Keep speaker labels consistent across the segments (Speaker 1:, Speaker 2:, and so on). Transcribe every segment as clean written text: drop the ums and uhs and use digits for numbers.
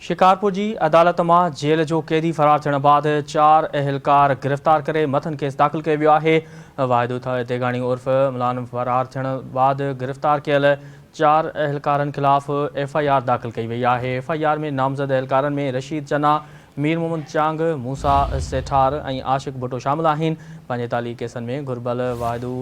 Speaker 1: शिकारपुर की अदालत में जेल जो कैदी फरार थियण बाद 4 अहलकार गिरफ़्तार करे मथन केस दाख़िल किया वियो आहे। वाहिदु तेगाणी उर्फ़ मलान फरार थियण बाद गिरफ़्तार कियल 4 अहलकारन खिलाफ़ FIR दाख़िल कई वई आहे। FIR में नामज़द अहलकारन में रशीद चन्ना, मीर मोहम्मद चांग, मूसा सेठार और आशिक भुट्टो शामिल आहिनि। 45 केसन में घुरबल वाहिदु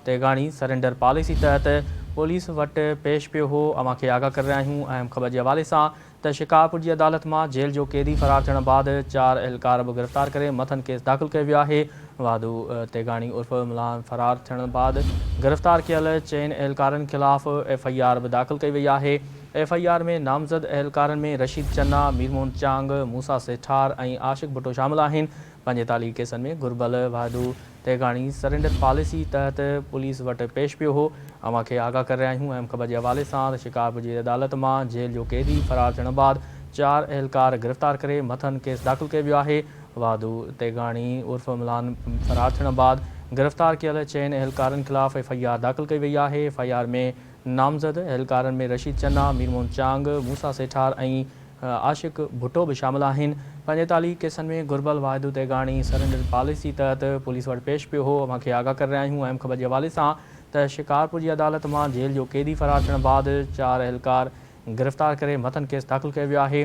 Speaker 1: तेगाणी सरेंडर पॉलिसी तहत पुलिस वट पेश पियो हो। अवां खे आगाह करे रहिया आहियूं अहम ख़बर के हवाले से त शिकारपुर की अदालत में जेल जो कैदी फरार थियण बाद 4 अहलकार भी गिरफ़्तार करे मथन केस दाख़िल किया वियो आहे। वाहिदु तेगाणी उर्फ़ मलान फरार थियण बाद गिरफ़्तार कियल 4 अहलकारन खिलाफ़ FIR भी दाख़िल कई वई आहे। FIR में नामज़द अहलकारन में रशीद चन्ना, मीर मोहम्मद चांग, मूसा सेठार और आशिक भुट्टो शामिल आहिनि। 45 केसन में घुरबल वाहिदु तेगाणी सरेंडर पॉलिसी तहत पुलिस वट पेश पियो हो। अवां खे आगाह करे रहिया आहियूं अहम ख़बर के हवाले से शिकारपुर की अदालत में जेल जो कैदी फरार थियण बाद 4 अहलकार गिरफ़्तार करे मथन केस दाख़िल किया वियो आहे। वाहिदु तेगाणी उर्फ़ मलान फरार थियण बाद गिरफ़्तार कियल 4 अहलकारन खिलाफ़ FIR दाख़िल कई वई आहे। FIR में नामज़द अहलकारन में रशीद चन्ना, मीर मोहम्मद चांग, मूसा सेठार और आशिक भुट्टो भी शामिल आहिनि। 45 केसन में घुरबल वाहिदु तेगाणी सरेंडर पॉलिसी तहत पुलिस वट पेश पियो हो। अवां खे आगाह करे रहिया आहियूं अहम ख़बर के हवाले से त शिकारपुर की अदालत में जेल जो कैदी फरार थियण बाद 4 अहलकार गिरफ़्तार करे मथन केस दाख़िल किया वियो आहे।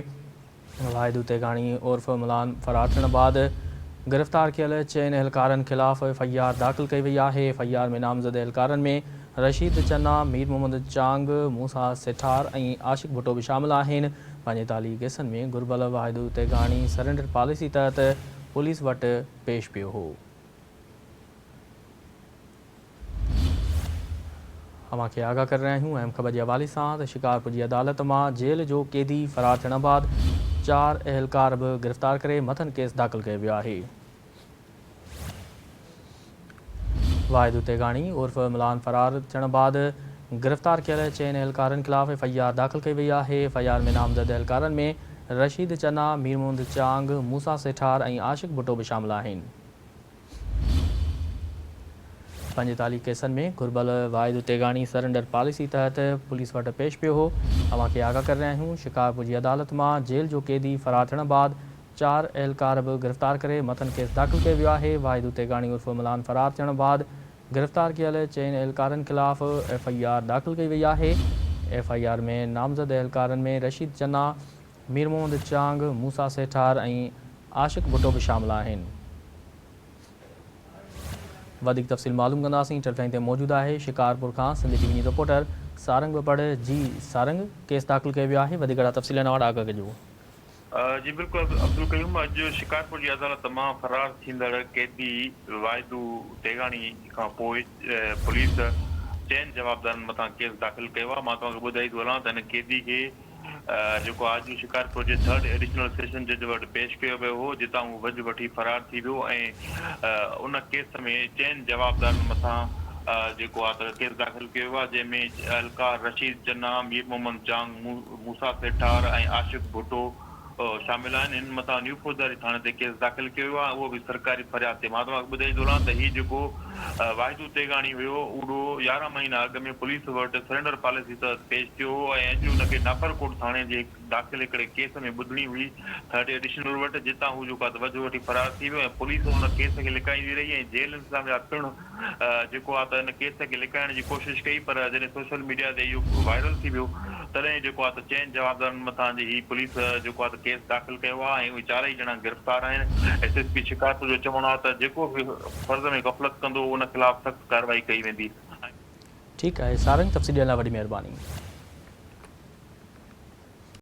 Speaker 1: वाहिदु तेगाणी उर्फ़ मलान फरार थियण बाद गिरफ़्तार कियल 4 अहलकारन खिलाफ़ FIR दाख़िल कई वई आहे। FIR में नामज़द अहलकारन में रशीद चन्ना, मीर मोहम्मद चांग, मूसा सेठार और आशिक भुट्टो भी शामिल आहिनि। 45 केसन में घुरबल वाहिदु तेगाणी सरेंडर पॉलिसी तहत पुलिस वट पेश पियो हो। अवां खे आगाह करे रहिया आहियूं अहम ख़बर के हवाले से शिकारपुर की अदालत में जेल जो कैदी फरार थियण बाद 4 अहलकार भी गिरफ़्तार करे मथन केस दाख़िल किया वियो आहे। वाहिदु तेगाणी उर्फ़ मलान फरार थियण बाद गिरफ़्तार कियल 4 अहलकारन खिलाफ़ FIR दाख़िल कई वई आहे। FIR में नामज़द अहलकारन में रशीद चन्ना, मीर मोहम्मद चांग, मूसा सेठार और आशिक भुट्टो भी शामिल आहिनि। 45 केसन में घुरबल वाहिदु तेगाणी सरेंडर पॉलिसी तहत पुलिस वट पेश पियो हो। अवां खे आगाह करे रहिया आहियूं शिकारपुर की अदालत में जेल जो कैदी फरार थियण बाद 4 अहलकार भी गिरफ़्तार करे मथन केस दाख़िल किया वियो आहे। वाहिदु तेगाणी उर्फ़ मलान फरार थियण बाद गिरफ़्तार कियल 4 अहलकारन खिलाफ़ FIR दाख़िल कई वई आहे। FIR में नामज़द अहलकारन में रशीद चन्ना, मीर मोहम्मद चांग, मूसा सेठार और आशिक भुट्टो भी शामिल आहिनि। वधिक तफ़सील मालूम कंदासीं। टेलीफोन ते मौजूद है शिकारपुर का सिंधी TV जी रिपोर्टर सारंग बपड़। जी सारंग, केस दाख़िल किया वियो आहे, वधिक तफ़सील हिन वटि आगाह कजो।
Speaker 2: जी बिल्कुल अब्दुल कयूम अॼु शिकारपुर की अदालत में फरार थींदड़ कैदी वाहिदु तेगाणी खां पोइ पुलिस 4 जवाबदारनि मथां केस दाख़िल कयो आहे। मां तव्हांखे ॿुधाई थो हलां त हिन कैदी खे जेको अॼु शिकारपुर के 3rd एडिशनल सेशन जज वटि पेश कयो वियो हो, जितां हू भॼ वठी फरार थी वियो ऐं उन केस में 4 जवाबदारनि मथां जेको आहे त केस दाख़िल कयो आहे, जंहिंमें अहलकार रशीद चन्ना, मीर मोहम्मद चांग, मूसा सेठार ऐं आशिक भुट्टो शामिल आहिनि। इन मथां न्यू फौजदारी थाणे ते केस दाख़िल कयो आहे, उहो बि सरकारी फरियाद ते। मां तव्हांखे ॿुधाई थो हलां त हीउ जेको वाहिदु तेगाणी हुयो उहो 11 महीना अॻु में पुलिस वटि सरेंडर पॉलिसी तहत पेश थियो हो ऐं अॼु हुनखे नाफरकोट थाणे जे दाख़िल हिकिड़े केस में ॿुधणी हुई 3rd एडिशनल वटि, जितां हू जेको आहे वधि वठी फरार थी वियो ऐं पुलिस हुन केस खे लिकाईंदी रही ऐं जेल इंतज़ामिया पिणु जेको आहे त हिन केस खे लिकाइण जी कोशिशि कई, पर जॾहिं सोशल मीडिया ते इहो वायरल थी वियो तॾहिं जेको आहे त 4 जवाबदारनि मथां ही पुलिस जेको आहे त केस दाख़िल कयो आहे ऐं उहे 4 ॼणा गिरफ़्तार आहिनि। SSP शिकारपुर जो चवणो आहे त जेको बि फर्ज़ में गफ़लत कंदो उन ख़िलाफ़ सख़्त कार्रवाई कई वेंदी।
Speaker 1: ठीक है सारंग, तफ़सील लाइ वॾी महिरबानी।